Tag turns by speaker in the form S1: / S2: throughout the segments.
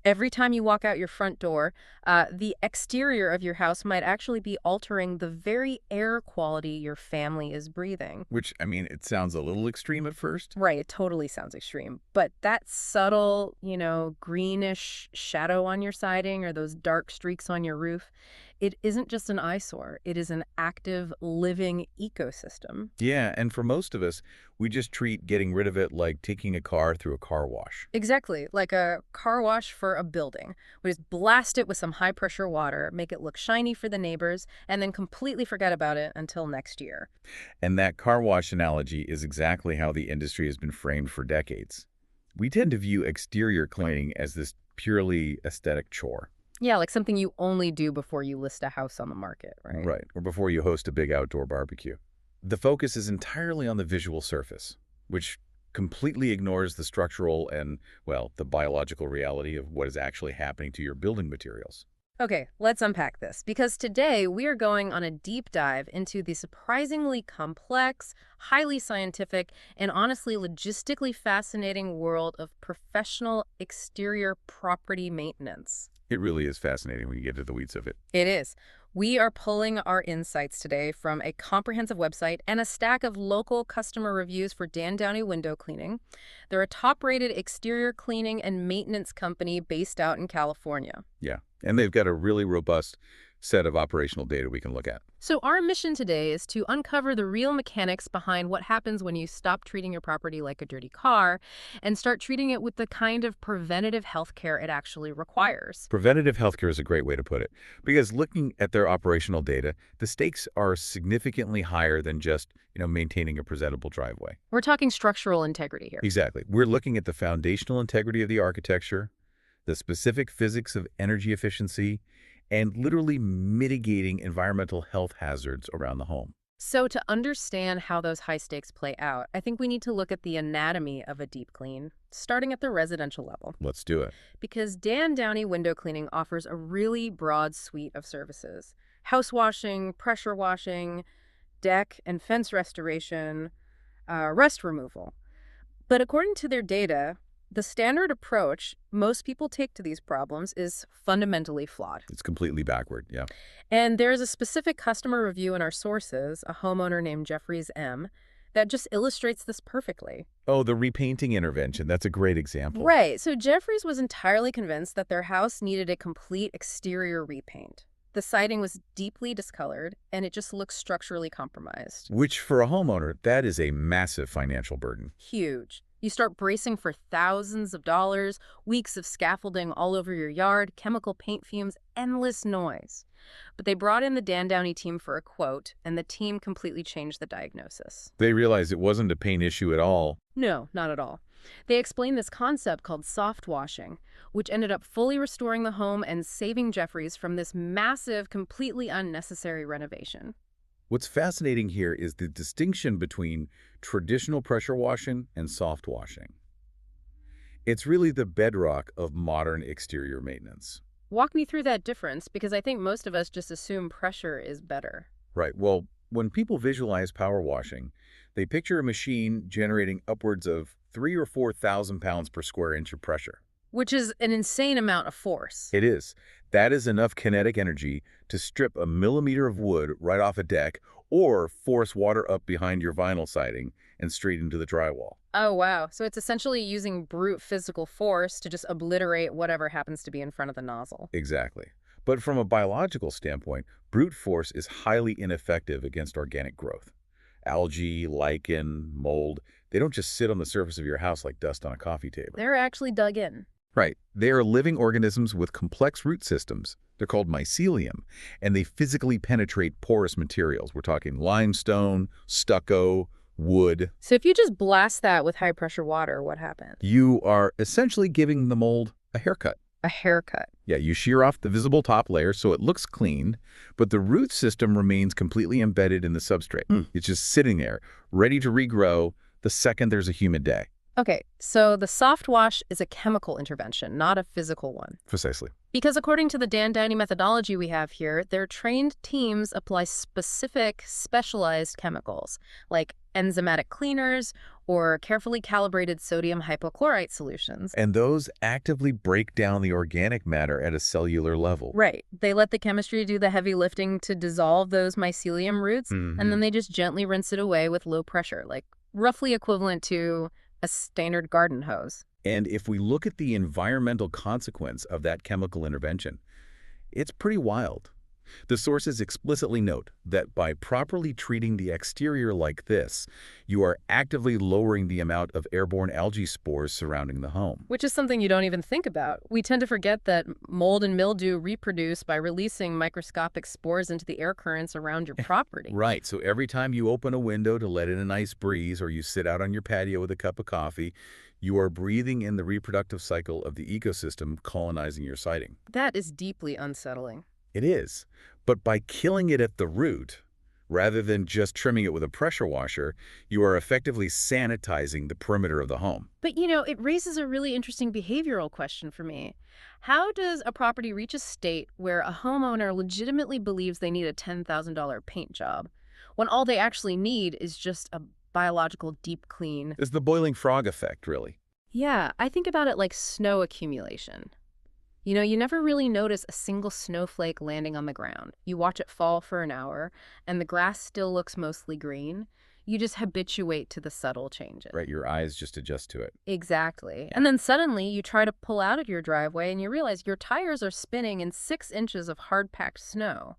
S1: Every time you walk out your front door, the exterior of your house might actually be altering the very air quality your family is breathing.
S2: Which, I mean, it sounds a little extreme at first.
S1: Right, it totally sounds extreme. But that subtle, greenish shadow on your siding or those dark streaks on your roof, it isn't just an eyesore. It is an active, living ecosystem.
S2: Yeah, and for most of us, we just treat getting rid of it like taking a car through a car wash.
S1: Exactly, like a car wash for a building. We just blast it with some high-pressure water, make it look shiny for the neighbors, and then completely forget about it until next year.
S2: And that car wash analogy is exactly how the industry has been framed for decades. We tend to view exterior cleaning as this purely aesthetic chore.
S1: Yeah, like something you only do before you list a house on the market, right?
S2: Right, or before you host a big outdoor barbecue. The focus is entirely on the visual surface, which completely ignores the structural and, well, the biological reality of what is actually happening to your building materials.
S1: Okay, let's unpack this, because today we are going on a deep dive into the surprisingly complex, highly scientific, and honestly logistically fascinating world of professional exterior property maintenance.
S2: It really is fascinating when you get to the weeds of it.
S1: It is. We are pulling our insights today from a comprehensive website and a stack of local customer reviews for Downey window cleaning. They're a top-rated exterior cleaning and maintenance company based out in California.
S2: Yeah, and they've got a really robust set of operational data we can look at.
S1: So our mission today is to uncover the real mechanics behind what happens when you stop treating your property like a dirty car and start treating it with the kind of preventative health care it actually requires.
S2: Preventative healthcare is a great way to put it, because looking at their operational data, the stakes are significantly higher than just, maintaining a presentable driveway.
S1: We're talking structural integrity here.
S2: Exactly. We're looking at the foundational integrity of the architecture, the specific physics of energy efficiency, and literally mitigating environmental health hazards around the home.
S1: So to understand how those high stakes play out, I think we need to look at the anatomy of a deep clean, starting at the residential level.
S2: Let's do it.
S1: Because Downey window cleaning offers a really broad suite of services. House washing, pressure washing, deck and fence restoration, rust removal. But according to their data, the standard approach most people take to these problems is fundamentally flawed.
S2: It's completely backward, yeah.
S1: And there's a specific customer review in our sources, a homeowner named Jeffries M., that just illustrates this perfectly.
S2: Oh, the repainting intervention. That's a great example.
S1: Right. So Jeffries was entirely convinced that their house needed a complete exterior repaint. The siding was deeply discolored, and it just looks structurally compromised.
S2: Which, for a homeowner, that is a massive financial burden.
S1: Huge. You start bracing for thousands of dollars, weeks of scaffolding all over your yard, chemical paint fumes, endless noise. But they brought in the Downey team for a quote, and the team completely changed the diagnosis.
S2: They realized it wasn't a paint issue at all.
S1: No, not at all. They explained this concept called soft washing, which ended up fully restoring the home and saving Jeffries from this massive, completely unnecessary renovation.
S2: What's fascinating here is the distinction between traditional pressure washing and soft washing. It's really the bedrock of modern exterior maintenance.
S1: Walk me through that difference, because I think most of us just assume pressure is better.
S2: Right. Well, when people visualize power washing, they picture a machine generating upwards of 3,000 or 4,000 pounds per square inch of pressure.
S1: Which is an insane amount of force.
S2: It is. That is enough kinetic energy to strip a millimeter of wood right off a deck or force water up behind your vinyl siding and straight into the drywall.
S1: Oh, wow. So it's essentially using brute physical force to just obliterate whatever happens to be in front of the nozzle.
S2: Exactly. But from a biological standpoint, brute force is highly ineffective against organic growth. Algae, lichen, mold, they don't just sit on the surface of your house like dust on a coffee table.
S1: They're actually dug in.
S2: Right. They are living organisms with complex root systems. They're called mycelium, and they physically penetrate porous materials. We're talking limestone, stucco, wood.
S1: So if you just blast that with high-pressure water, what happens?
S2: You are essentially giving the mold a haircut.
S1: A haircut.
S2: Yeah, you shear off the visible top layer so it looks clean, but the root system remains completely embedded in the substrate. It's just sitting there, ready to regrow the second there's a humid day.
S1: Okay, so the soft wash is a chemical intervention, not a physical one.
S2: Precisely.
S1: Because according to the Downey methodology we have here, their trained teams apply specific, specialized chemicals, like enzymatic cleaners or carefully calibrated sodium hypochlorite solutions.
S2: And those actively break down the organic matter at a cellular level.
S1: Right. They let the chemistry do the heavy lifting to dissolve those mycelium roots, and then they just gently rinse it away with low pressure, like roughly equivalent to a standard garden hose.
S2: And if we look at the environmental consequence of that chemical intervention, it's pretty wild. The sources explicitly note that by properly treating the exterior like this, you are actively lowering the amount of airborne algae spores surrounding the home.
S1: Which is something you don't even think about. We tend to forget that mold and mildew reproduce by releasing microscopic spores into the air currents around your property.
S2: Right, so every time you open a window to let in a nice breeze or you sit out on your patio with a cup of coffee, you are breathing in the reproductive cycle of the ecosystem colonizing your siding.
S1: That is deeply unsettling.
S2: It is. But by killing it at the root, rather than just trimming it with a pressure washer, you are effectively sanitizing the perimeter of the home.
S1: But, it raises a really interesting behavioral question for me. How does a property reach a state where a homeowner legitimately believes they need a $10,000 paint job, when all they actually need is just a biological deep clean?
S2: It's the boiling frog effect, really.
S1: Yeah, I think about it like snow accumulation. You never really notice a single snowflake landing on the ground. You watch it fall for an hour, and the grass still looks mostly green. You just habituate to the subtle changes.
S2: Right, your eyes just adjust to it.
S1: Exactly. And then suddenly you try to pull out of your driveway and you realize your tires are spinning in 6 inches of hard-packed snow.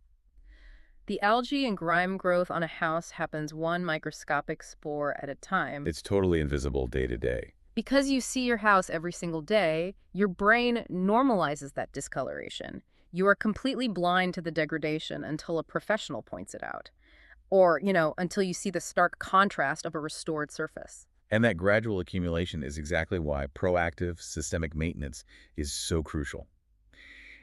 S1: The algae and grime growth on a house happens one microscopic spore at a time.
S2: It's totally invisible day to day.
S1: Because you see your house every single day, your brain normalizes that discoloration. You are completely blind to the degradation until a professional points it out. Or, until you see the stark contrast of a restored surface.
S2: And that gradual accumulation is exactly why proactive systemic maintenance is so crucial.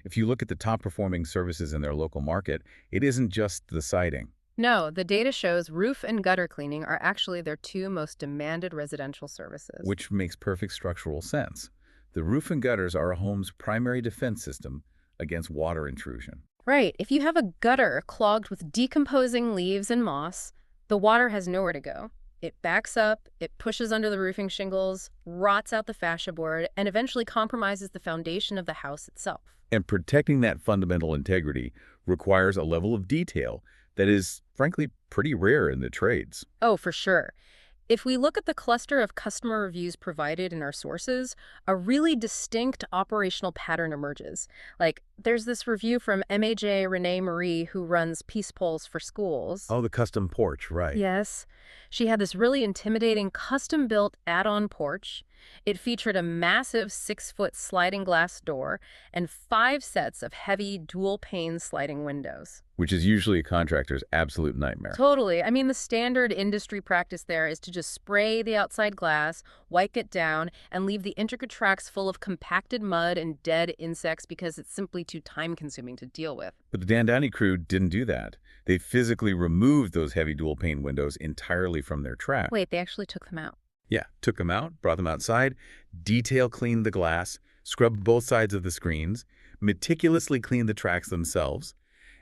S2: If you look at the top-performing services in their local market, it isn't just the siding.
S1: No, the data shows roof and gutter cleaning are actually their 2 most demanded residential services.
S2: Which makes perfect structural sense. The roof and gutters are a home's primary defense system against water intrusion.
S1: Right. If you have a gutter clogged with decomposing leaves and moss, the water has nowhere to go. It backs up, it pushes under the roofing shingles, rots out the fascia board, and eventually compromises the foundation of the house itself.
S2: And protecting that fundamental integrity requires a level of detail that is, frankly, pretty rare in the trades.
S1: Oh, for sure. If we look at the cluster of customer reviews provided in our sources, a really distinct operational pattern emerges. Like, there's this review from MAJ Renee Marie, who runs Peace Poles for Schools.
S2: Oh, the custom porch, right.
S1: Yes. She had this really intimidating custom-built add-on porch. It featured a massive 6-foot sliding glass door and 5 sets of heavy dual-pane sliding windows.
S2: Which is usually a contractor's absolute nightmare.
S1: Totally. I mean, the standard industry practice there is to just spray the outside glass, wipe it down, and leave the intricate tracks full of compacted mud and dead insects because it's simply too time-consuming to deal with.
S2: But the Downey crew didn't do that. They physically removed those heavy dual-pane windows entirely from their track.
S1: Wait, they actually took them out?
S2: Yeah, took them out, brought them outside, detail cleaned the glass, scrubbed both sides of the screens, meticulously cleaned the tracks themselves,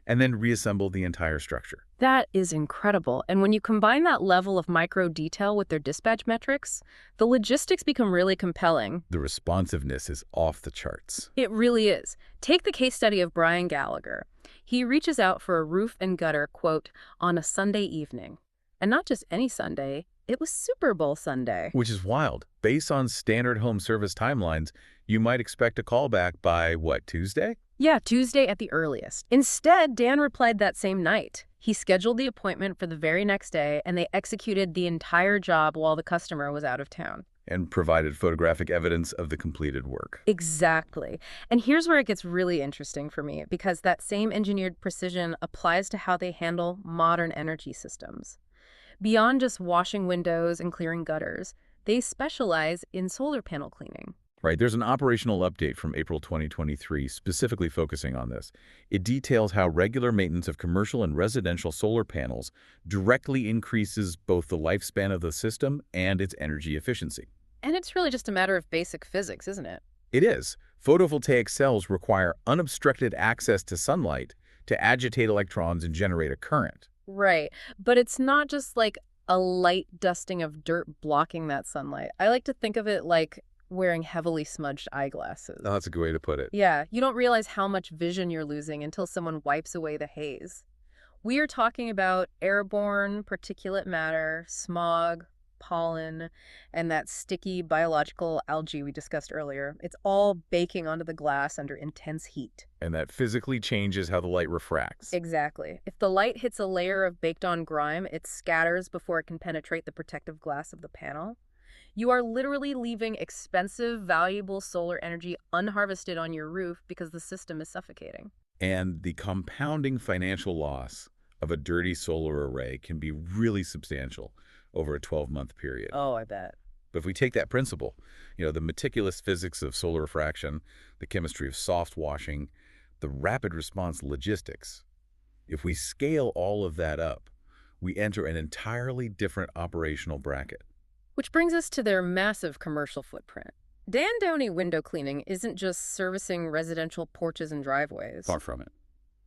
S2: and then reassembled the entire structure.
S1: That is incredible. And when you combine that level of micro detail with their dispatch metrics, the logistics become really compelling.
S2: The responsiveness is off the charts.
S1: It really is. Take the case study of Brian Gallagher. He reaches out for a roof and gutter, quote, on a Sunday evening. And not just any Sunday, it was Super Bowl Sunday.
S2: Which is wild. Based on standard home service timelines, you might expect a callback by, what, Tuesday?
S1: Yeah, Tuesday at the earliest. Instead, Dan replied that same night. He scheduled the appointment for the very next day, and they executed the entire job while the customer was out of town.
S2: And provided photographic evidence of the completed work.
S1: Exactly. And here's where it gets really interesting for me, because that same engineered precision applies to how they handle modern energy systems. Beyond just washing windows and clearing gutters, they specialize in solar panel cleaning.
S2: Right, there's an operational update from April 2023 specifically focusing on this. It details how regular maintenance of commercial and residential solar panels directly increases both the lifespan of the system and its energy efficiency.
S1: And it's really just a matter of basic physics, isn't it?
S2: It is. Photovoltaic cells require unobstructed access to sunlight to agitate electrons and generate a current.
S1: Right. But it's not just like a light dusting of dirt blocking that sunlight. I like to think of it like wearing heavily smudged eyeglasses.
S2: Oh, that's a good way to put it.
S1: Yeah, you don't realize how much vision you're losing until someone wipes away the haze. We are talking about airborne particulate matter, smog, pollen, and that sticky biological algae we discussed earlier. It's all baking onto the glass under intense heat.
S2: And that physically changes how the light refracts.
S1: Exactly. If the light hits a layer of baked-on grime, it scatters before it can penetrate the protective glass of the panel. You are literally leaving expensive, valuable solar energy unharvested on your roof because the system is suffocating.
S2: And the compounding financial loss of a dirty solar array can be really substantial over a 12-month period.
S1: Oh, I bet.
S2: But if we take that principle, the meticulous physics of solar refraction, the chemistry of soft washing, the rapid response logistics, if we scale all of that up, we enter an entirely different operational bracket.
S1: Which brings us to their massive commercial footprint. Downey window cleaning isn't just servicing residential porches and driveways.
S2: Far from it.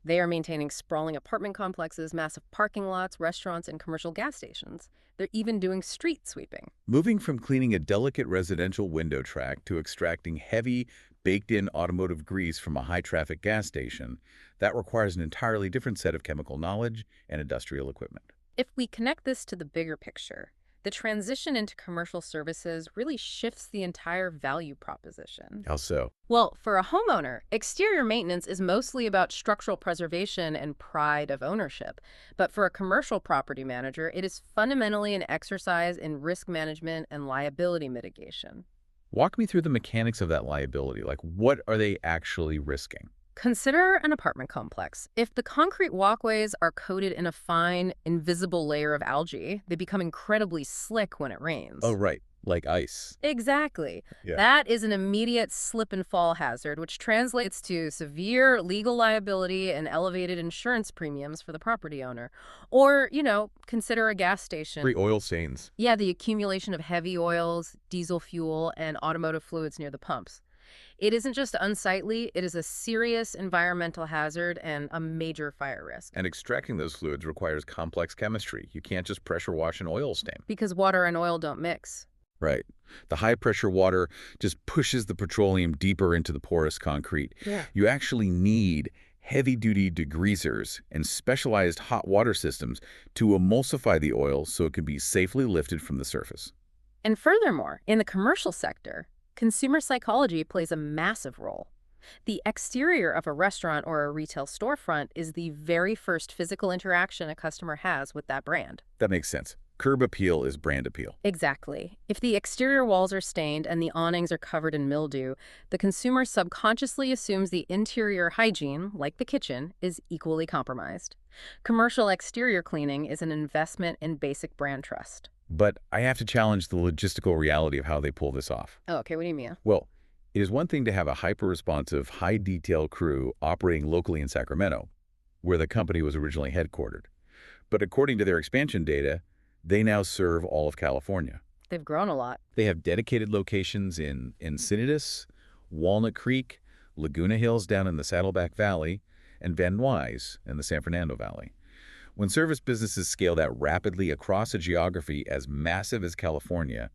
S1: They are maintaining sprawling apartment complexes, massive parking lots, restaurants, and commercial gas stations. They're even doing street sweeping.
S2: Moving from cleaning a delicate residential window track to extracting heavy, baked-in automotive grease from a high-traffic gas station, that requires an entirely different set of chemical knowledge and industrial equipment.
S1: If we connect this to the bigger picture, the transition into commercial services really shifts the entire value proposition.
S2: How so?
S1: Well, for a homeowner, exterior maintenance is mostly about structural preservation and pride of ownership. But for a commercial property manager, it is fundamentally an exercise in risk management and liability mitigation.
S2: Walk me through the mechanics of that liability. Like, what are they actually risking?
S1: Consider an apartment complex. If the concrete walkways are coated in a fine, invisible layer of algae, they become incredibly slick when it rains.
S2: Oh, right. Like ice.
S1: Exactly.
S2: Yeah.
S1: That is an immediate slip and fall hazard, which translates to severe legal liability and elevated insurance premiums for the property owner. Or, consider a gas station.
S2: Free oil stains.
S1: Yeah, the accumulation of heavy oils, diesel fuel, and automotive fluids near the pumps. It isn't just unsightly, it is a serious environmental hazard and a major fire risk.
S2: And extracting those fluids requires complex chemistry. You can't just pressure wash an oil stain.
S1: Because water and oil don't mix.
S2: Right. The high-pressure water just pushes the petroleum deeper into the porous concrete.
S1: Yeah.
S2: You actually need heavy-duty degreasers and specialized hot water systems to emulsify the oil so it can be safely lifted from the surface.
S1: And furthermore, in the commercial sector, consumer psychology plays a massive role. The exterior of a restaurant or a retail storefront is the very first physical interaction a customer has with that brand.
S2: That makes sense. Curb appeal is brand appeal.
S1: Exactly. If the exterior walls are stained and the awnings are covered in mildew, the consumer subconsciously assumes the interior hygiene, like the kitchen, is equally compromised. Commercial exterior cleaning is an investment in basic brand trust.
S2: But I have to challenge the logistical reality of how they pull this off.
S1: Oh, okay, what do you mean?
S2: Well, it is one thing to have a hyper-responsive, high-detail crew operating locally in Sacramento, where the company was originally headquartered. But according to their expansion data, they now serve all of California.
S1: They've grown a lot.
S2: They have dedicated locations in Encinitas, Walnut Creek, Laguna Hills down in the Saddleback Valley, and Van Nuys in the San Fernando Valley. When service businesses scale that rapidly across a geography as massive as California,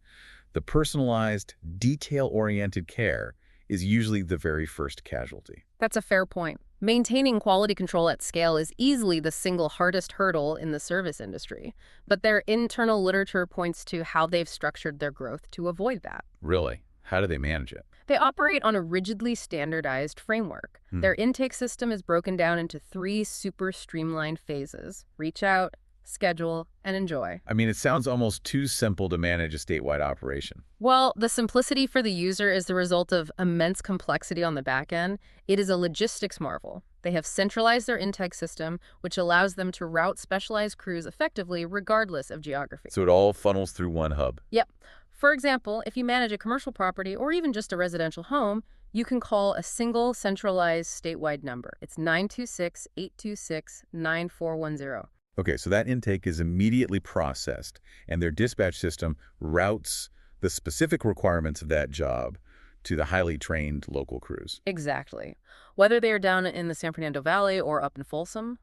S2: the personalized, detail-oriented care is usually the very first casualty.
S1: That's a fair point. Maintaining quality control at scale is easily the single hardest hurdle in the service industry, but their internal literature points to how they've structured their growth to avoid that.
S2: Really? How do they manage it?
S1: They operate on a rigidly standardized framework. Their intake system is broken down into 3 super streamlined phases: reach out, schedule, and enjoy.
S2: I mean, it sounds almost too simple to manage a statewide operation.
S1: Well, the simplicity for the user is the result of immense complexity on the back end. It is a logistics marvel. They have centralized their intake system, which allows them to route specialized crews effectively regardless of geography.
S2: So it all funnels through one hub.
S1: Yep. For example, if you manage a commercial property or even just a residential home, you can call a single centralized statewide number. It's 926-826-9410.
S2: Okay, so that intake is immediately processed, and their dispatch system routes the specific requirements of that job to the highly trained local crews.
S1: Exactly. Whether they are down in the San Fernando Valley or up in Folsom,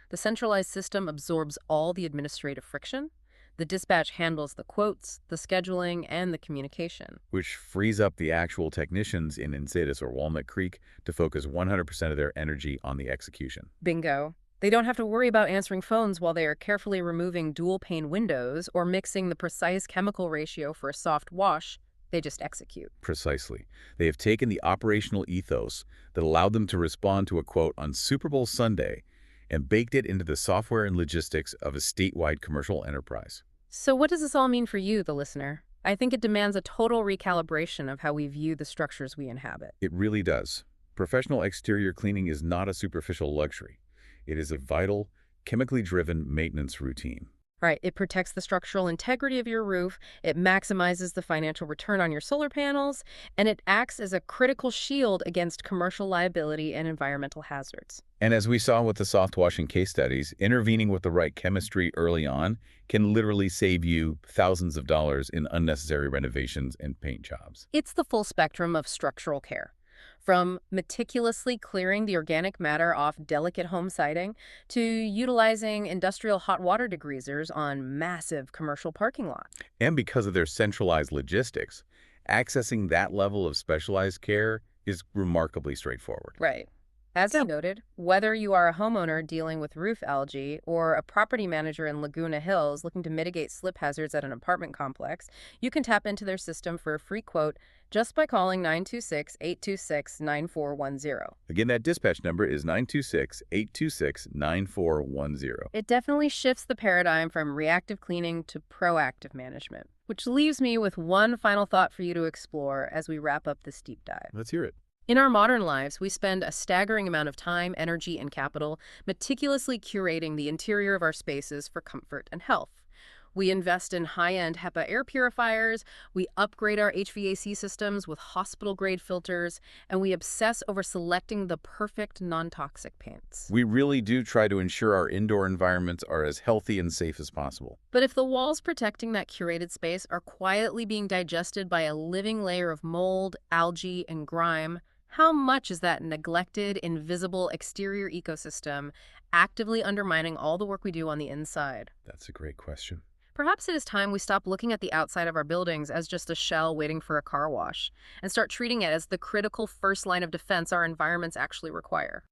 S1: the centralized system absorbs all the administrative friction. The dispatch handles the quotes, the scheduling, and the communication.
S2: Which frees up the actual technicians in Encinitas or Walnut Creek to focus 100% of their energy on the execution.
S1: Bingo. They don't have to worry about answering phones while they are carefully removing dual-pane windows or mixing the precise chemical ratio for a soft wash. They just execute.
S2: Precisely. They have taken the operational ethos that allowed them to respond to a quote on Super Bowl Sunday and baked it into the software and logistics of a statewide commercial enterprise.
S1: So what does this all mean for you, the listener? I think it demands a total recalibration of how we view the structures we inhabit.
S2: It really does. Professional exterior cleaning is not a superficial luxury. It is a vital, chemically driven maintenance routine.
S1: Right, it protects the structural integrity of your roof, it maximizes the financial return on your solar panels, and it acts as a critical shield against commercial liability and environmental hazards.
S2: And as we saw with the soft washing case studies, intervening with the right chemistry early on can literally save you thousands of dollars in unnecessary renovations and paint jobs.
S1: It's the full spectrum of structural care. From meticulously clearing the organic matter off delicate home siding to utilizing industrial hot water degreasers on massive commercial parking lots.
S2: And because of their centralized logistics, accessing that level of specialized care is remarkably straightforward.
S1: Right. As you noted, whether you are a homeowner dealing with roof algae or a property manager in Laguna Hills looking to mitigate slip hazards at an apartment complex, you can tap into their system for a free quote just by calling 926-826-9410.
S2: Again, that dispatch number is 926-826-9410.
S1: It definitely shifts the paradigm from reactive cleaning to proactive management, which leaves me with one final thought for you to explore as we wrap up this deep dive.
S2: Let's hear it.
S1: In our modern lives, we spend a staggering amount of time, energy, and capital meticulously curating the interior of our spaces for comfort and health. We invest in high-end HEPA air purifiers, we upgrade our HVAC systems with hospital-grade filters, and we obsess over selecting the perfect non-toxic paints.
S2: We really do try to ensure our indoor environments are as healthy and safe as possible.
S1: But if the walls protecting that curated space are quietly being digested by a living layer of mold, algae, and grime, how much is that neglected, invisible exterior ecosystem actively undermining all the work we do on the inside?
S2: That's a great question.
S1: Perhaps it is time we stop looking at the outside of our buildings as just a shell waiting for a car wash and start treating it as the critical first line of defense our environments actually require.